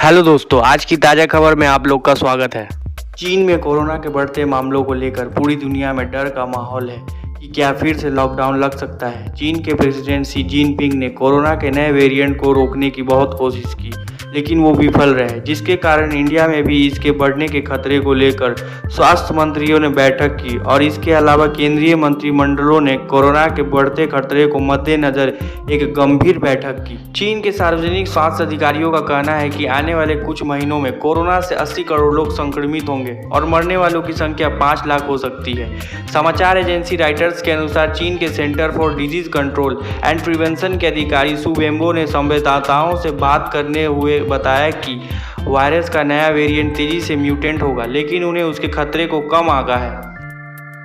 Hello दोस्तों, आज की ताज़ा खबर में आप लोग का स्वागत है। चीन में कोरोना के बढ़ते मामलों को लेकर पूरी दुनिया में डर का माहौल है कि क्या फिर से लॉकडाउन लग सकता है। चीन के प्रेसिडेंट शी जिनपिंग ने कोरोना के नए वेरिएंट को रोकने की बहुत कोशिश की, लेकिन वो विफल रहे, जिसके कारण इंडिया में भी इसके बढ़ने के खतरे को लेकर स्वास्थ्य मंत्रियों ने बैठक की और इसके अलावा केंद्रीय मंत्रिमंडलों ने कोरोना के बढ़ते खतरे को मद्देनजर एक गंभीर बैठक की। चीन के सार्वजनिक स्वास्थ्य अधिकारियों का कहना है कि आने वाले कुछ महीनों में कोरोना से 80 करोड़ लोग संक्रमित होंगे और मरने वालों की संख्या 5 लाख हो सकती है। समाचार एजेंसी रॉयटर्स के अनुसार चीन के centre for disease control and prevention के अधिकारी सु वेम्बो ने संवाददाताओं से बात करने हुए बताया कि वायरस का नया वेरिएंट तेजी से म्यूटेंट होगा, लेकिन उन्हें उसके खतरे को कम आगाह है।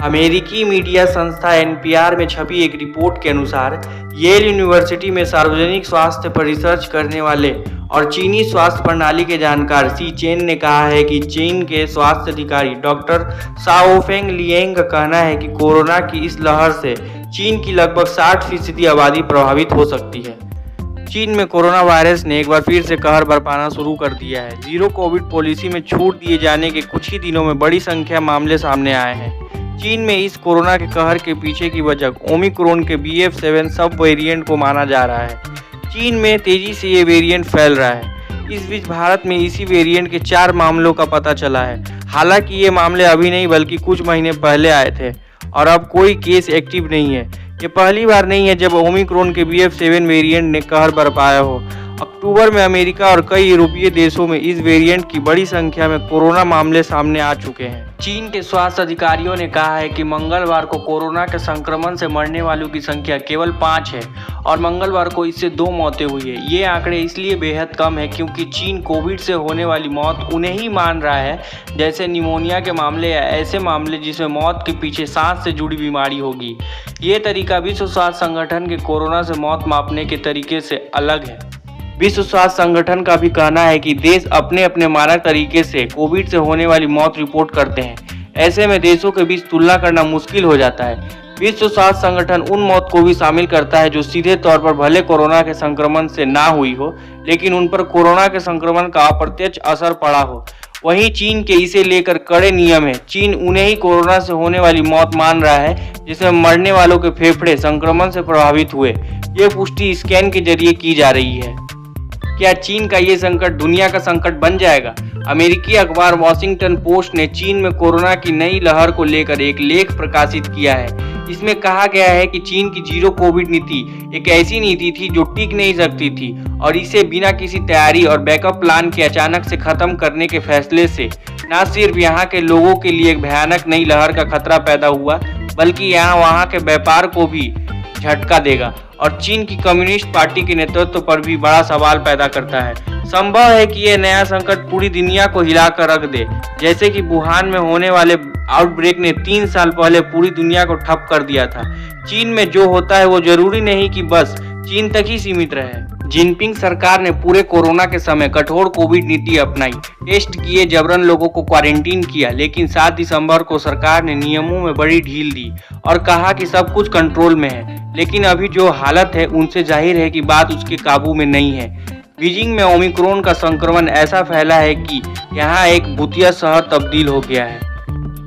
अमेरिकी मीडिया संस्था एनपीआर में छपी एक रिपोर्ट के अनुसार येल यूनिवर्सिटी में सार्वजनिक स्वास्थ्य पर रिसर्च करने वाले और चीनी स्वास्थ्य प्रणाली के जानकार सी चेन ने कहा है कि चीन के स्वास्थ्य अधिकारी डॉक्टर शाओफेंग लिएंग का कहना है कि कोरोना की इस लहर से चीन की लगभग 60% आबादी प्रभावित हो सकती है। चीन में कोरोना वायरस ने एक बार फिर से कहर बरपाना शुरू कर दिया है। जीरो कोविड पॉलिसी में छूट दिए जाने के कुछ ही दिनों में बड़ी संख्या मामले सामने आए हैं। चीन में इस कोरोना के कहर के पीछे की वजह ओमिक्रॉन के BF.7 सब वेरिएंट को माना जा रहा है। चीन में तेजी से ये वेरिएंट फैल रहा है। इस बीच भारत में इसी वेरिएंट के 4 मामलों का पता चला है। हालांकि ये मामले अभी नहीं बल्कि कुछ महीने पहले आए थे और अब कोई केस एक्टिव नहीं है। ये पहली बार नहीं है जब ओमिक्रॉन के BF.7 वेरिएंट ने कहर बरपाया हो। अक्टूबर में अमेरिका और कई यूरोपीय देशों में इस वेरिएंट की बड़ी संख्या में कोरोना मामले सामने आ चुके हैं। चीन के स्वास्थ्य अधिकारियों ने कहा है कि मंगलवार को कोरोना के संक्रमण से मरने वालों की संख्या केवल 5 है और मंगलवार को इससे 2 मौतें हुई है। ये आंकड़े इसलिए बेहद कम है क्योंकि चीन कोविड से होने वाली मौत उन्हें ही मान रहा है जैसे निमोनिया के मामले या ऐसे मामले जिसमें मौत के पीछे सांस से जुड़ी बीमारी होगी। ये तरीका विश्व स्वास्थ्य संगठन के कोरोना से मौत मापने के तरीके से अलग है। विश्व स्वास्थ्य संगठन का भी कहना है कि देश अपने अपने मानक तरीके से कोविड से होने वाली मौत रिपोर्ट करते हैं। ऐसे में देशों के बीच तुलना करना मुश्किल हो जाता है। विश्व स्वास्थ्य संगठन उन मौत को भी शामिल करता है जो सीधे तौर पर भले कोरोना के संक्रमण से ना हुई हो, लेकिन उन पर कोरोना के संक्रमण का अप्रत्यक्ष असर पड़ा हो। वहीं चीन के इसे लेकर कड़े नियम है। चीन उन्हें ही कोरोना से होने वाली मौत मान रहा है जिसमें मरने वालों के फेफड़े संक्रमण से प्रभावित हुए। ये पुष्टि स्कैन के जरिए की जा रही है। क्या चीन का ये संकट दुनिया का संकट बन जाएगा? अमेरिकी अखबार वॉशिंगटन पोस्ट ने चीन में कोरोना की नई लहर को लेकर एक लेख प्रकाशित किया है। इसमें कहा गया है कि चीन की जीरो कोविड नीति एक ऐसी नीति थी जो टिक नहीं सकती थी और इसे बिना किसी तैयारी और बैकअप प्लान के अचानक से खत्म करने के फैसले से न सिर्फ यहाँ के लोगों के लिए एक भयानक नई लहर का खतरा पैदा हुआ, बल्कि यहाँ वहाँ के व्यापार को भी झटका देगा और चीन की कम्युनिस्ट पार्टी के नेतृत्व पर भी बड़ा सवाल पैदा करता है। संभव है कि यह नया संकट पूरी दुनिया को हिलाकर रख दे, जैसे कि वुहान में होने वाले आउटब्रेक ने 3 साल पहले पूरी दुनिया को ठप कर दिया था। चीन में जो होता है वो जरूरी नहीं कि बस चीन तक ही सीमित रहे। जिनपिंग सरकार ने पूरे कोरोना के समय कठोर कोविड नीति अपनाई, टेस्ट किए, जबरन लोगों को क्वारंटीन किया, लेकिन 7 दिसंबर को सरकार ने नियमों में बड़ी ढील दी और कहा कि सब कुछ कंट्रोल में है। लेकिन अभी जो हालत है उनसे जाहिर है कि बात उसके काबू में नहीं है। बीजिंग में ओमिक्रॉन का संक्रमण ऐसा फैला है कि यहाँ एक भूतिया शहर तब्दील हो गया है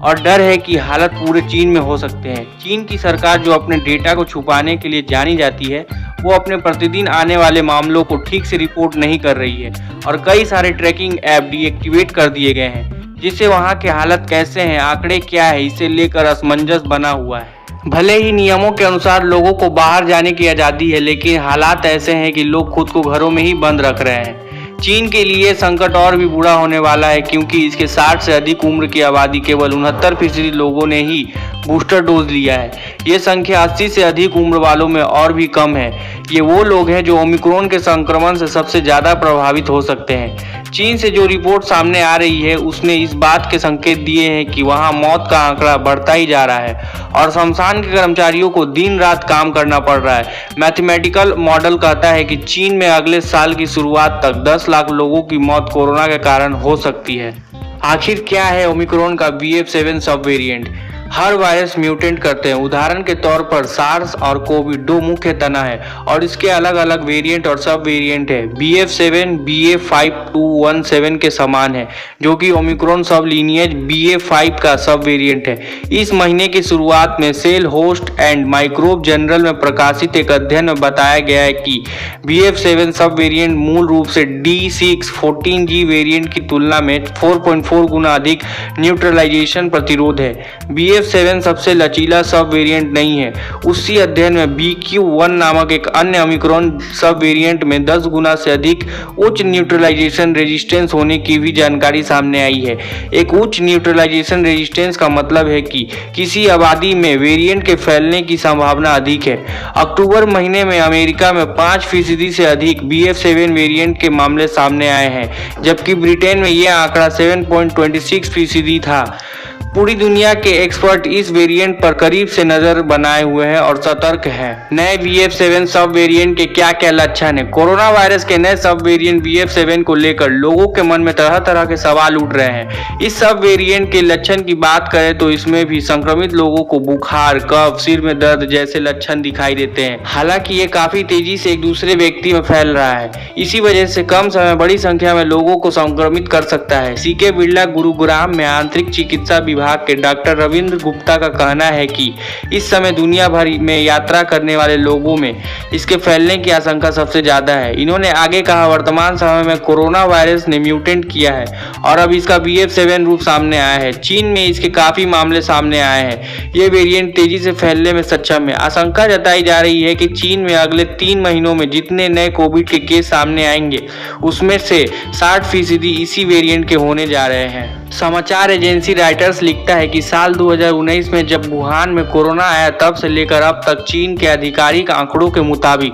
और डर है कि हालत पूरे चीन में हो सकते हैं। चीन की सरकार जो अपने डेटा को छुपाने के लिए जानी जाती है, वो अपने प्रतिदिन आने वाले मामलों को ठीक से रिपोर्ट नहीं कर रही है और कई सारे ट्रैकिंग ऐप डीएक्टिवेट कर दिए गए हैं, जिससे वहाँ के हालत कैसे हैं, आंकड़े क्या है, इसे लेकर असमंजस बना हुआ है। भले ही नियमों के अनुसार लोगों को बाहर जाने की आज़ादी है, लेकिन हालात ऐसे हैं कि लोग खुद को घरों में ही बंद रख रहे हैं। चीन के लिए संकट और भी बुरा होने वाला है क्योंकि इसके 60 से अधिक उम्र की आबादी केवल 69% लोगों ने ही बूस्टर डोज लिया है। ये संख्या 80 से अधिक उम्र वालों में और भी कम है। ये वो लोग हैं जो ओमिक्रॉन के संक्रमण से सबसे ज़्यादा प्रभावित हो सकते हैं। चीन से जो रिपोर्ट सामने आ रही है उसने इस बात के संकेत दिए हैं कि वहाँ मौत का आंकड़ा बढ़ता ही जा रहा है और शमशान के कर्मचारियों को दिन रात काम करना पड़ रहा है। मैथमेटिकल मॉडल कहता है कि चीन में अगले साल की शुरुआत तक 10 लाख लोगों की मौत कोरोना के कारण हो सकती है। आखिर क्या है ओमिक्रॉन का BF.7 सब वेरिएंट? हर वायरस म्यूटेंट करते हैं। उदाहरण के तौर पर सार्स और कोविड दो मुख्य तना है और इसके अलग अलग वेरिएंट और सब वेरिएंट है। BF7 BA5217 के समान है, जो कि ओमिक्रॉन सब लीनिएज BA5 का सब वेरिएंट है। इस महीने की शुरुआत में cell host and microbe journal में प्रकाशित एक अध्ययन में बताया गया है कि BF7 सब वेरिएंट मूल रूप से D614G वेरिएंट की तुलना में 4.4 गुना अधिक न्यूट्रलाइजेशन प्रतिरोध है। BF7 सबसे लचीला सब वेरिएंट नहीं है। उसी अध्ययन में BQ1 नामक एक अन्य ओमिक्रॉन सब वेरिएंट में 10 गुना से अधिक उच्च न्यूट्रलाइजेशन रेजिस्टेंस होने की भी जानकारी सामने आई है। एक उच्च न्यूट्रलाइजेशन रेजिस्टेंस का मतलब है कि किसी आबादी में वेरिएंट के फैलने की संभावना अधिक है। अक्टूबर महीने में अमेरिका में 5% से अधिक BF7 वेरिएंट के मामले सामने आए हैं, जबकि ब्रिटेन में यह आंकड़ा 7.26% था। पूरी दुनिया के एक्सपर्ट इस वेरिएंट पर करीब से नजर बनाए हुए हैं और सतर्क हैं। नए BF7 सब वेरिएंट के क्या क्या लक्षण हैं? कोरोना वायरस के नए सब वेरिएंट BF7 को लेकर लोगों के मन में तरह तरह के सवाल उठ रहे हैं। इस सब वेरिएंट के लक्षण की बात करें तो इसमें भी संक्रमित लोगों को बुखार, कफ, सिर में दर्द जैसे लक्षण दिखाई देते हैं। हालांकि ये काफी तेजी से एक दूसरे व्यक्ति में फैल रहा है। इसी वजह से कम समय में बड़ी संख्या में लोगों को संक्रमित कर सकता है। CK बिरला गुरुग्राम में आंतरिक चिकित्सा विभाग के डॉक्टर रविंद्र गुप्ता का कहना है कि इस समय दुनिया भर में यात्रा करने वाले लोगों में इसके फैलने की आशंका सबसे ज्यादा है। इन्होंने आगे कहा, वर्तमान समय में कोरोना वायरस ने म्यूटेंट किया है और अब इसका BF7 रूप सामने आया है। चीन में इसके काफी मामले सामने आए हैं। ये वेरिएंट तेजी से फैलने में सक्षम है। आशंका जताई जा रही है कि चीन में अगले 3 महीनों में जितने नए कोविड के केस सामने आएंगे उसमें से 60% इसी वेरिएंट के होने जा रहे हैं। समाचार एजेंसी रॉयटर्स लिखता है कि साल 2019 में जब वुहान में कोरोना आया तब से लेकर अब तक चीन के आधिकारिक आंकड़ों के मुताबिक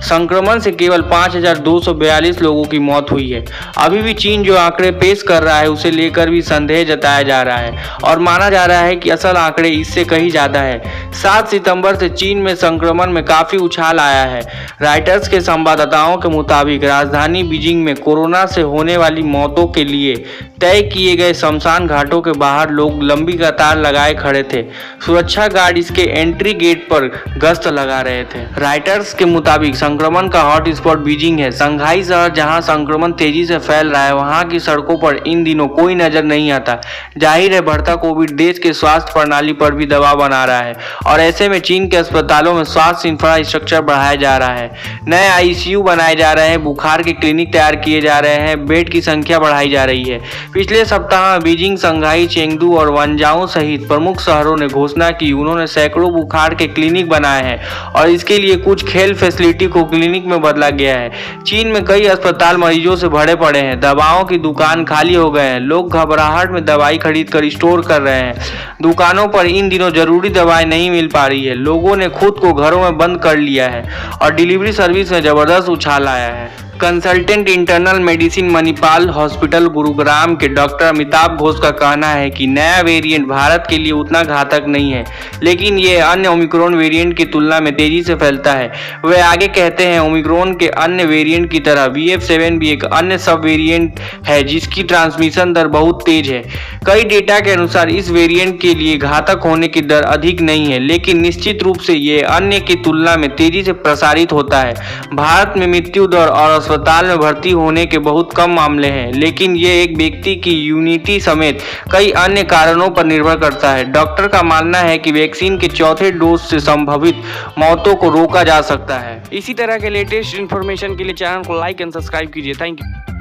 संक्रमण से केवल 5,242 लोगों की मौत हुई है। अभी भी चीन जो आंकड़े पेश कर रहा है उसे लेकर भी संदेह जताया जा रहा है और माना जा रहा है कि असल आंकड़े इससे कहीं ज्यादा है। 7 सितंबर से चीन में संक्रमण में काफी उछाल आया है। रॉयटर्स के संवाददाताओं के मुताबिक राजधानी बीजिंग में कोरोना से होने वाली मौतों के लिए तय किए गए शमशान घाटों के बाहर लोग लंबी कतार लगाए खड़े थे। सुरक्षा गार्ड इसके एंट्री गेट पर गश्त लगा रहे थे। रॉयटर्स के मुताबिक संक्रमण का हॉट स्पॉट बीजिंग है। शंघाई शहर जहां संक्रमण तेजी से फैल रहा है, वहां की सड़कों पर इन दिनों कोई नजर नहीं आता। जाहिर है बढ़ता कोविड देश के स्वास्थ्य प्रणाली पर भी दबाव बना रहा है और ऐसे में चीन के अस्पतालों में स्वास्थ्य इंफ्रास्ट्रक्चर बढ़ाया जा रहा है। नए ICU बनाए जा रहे हैं, बुखार के क्लिनिक तैयार किए जा रहे हैं, बेड की संख्या बढ़ाई जा रही है। पिछले सप्ताह बीजिंग, शंघाई, चेंगडू और वनजाओ सहित प्रमुख शहरों ने घोषणा की उन्होंने सैकड़ों बुखार के क्लिनिक बनाए हैं और इसके लिए कुछ खेल फैसिलिटी को क्लिनिक में बदला गया है। चीन में कई अस्पताल मरीजों से भरे पड़े हैं। दवाओं की दुकान खाली हो गए हैं। लोग घबराहट में दवाई खरीद कर स्टोर कर रहे हैं। दुकानों पर इन दिनों जरूरी दवाएं नहीं मिल पा रही है। लोगों ने खुद को घरों में बंद कर लिया है और डिलीवरी सर्विस में जबरदस्त उछाल आया है। Consultant internal medicine Manipal hospital Gurugram के डॉक्टर अमिताभ घोष का कहना है कि नया वेरिएंट भारत के लिए उतना घातक नहीं है, लेकिन ये अन्य ओमिक्रॉन वेरिएंट की तुलना में तेजी से फैलता है। वे आगे कहते हैं, ओमिक्रॉन के अन्य वेरिएंट की तरह BF7 भी एक अन्य सब वेरिएंट है जिसकी ट्रांसमिशन दर बहुत तेज है। कई डेटा के अनुसार इस वेरिएंट के लिए घातक होने की दर अधिक नहीं है, लेकिन निश्चित रूप से ये अन्य की तुलना में तेजी से प्रसारित होता है। भारत में मृत्यु दर और अस्पताल में भर्ती होने के बहुत कम मामले हैं, लेकिन ये एक व्यक्ति की इम्यूनिटी समेत कई अन्य कारणों पर निर्भर करता है। डॉक्टर का मानना है कि वैक्सीन के चौथे डोज से संभावित मौतों को रोका जा सकता है। इसी तरह के लेटेस्ट इन्फॉर्मेशन के लिए चैनल को लाइक एंड सब्सक्राइब कीजिए। Thank you.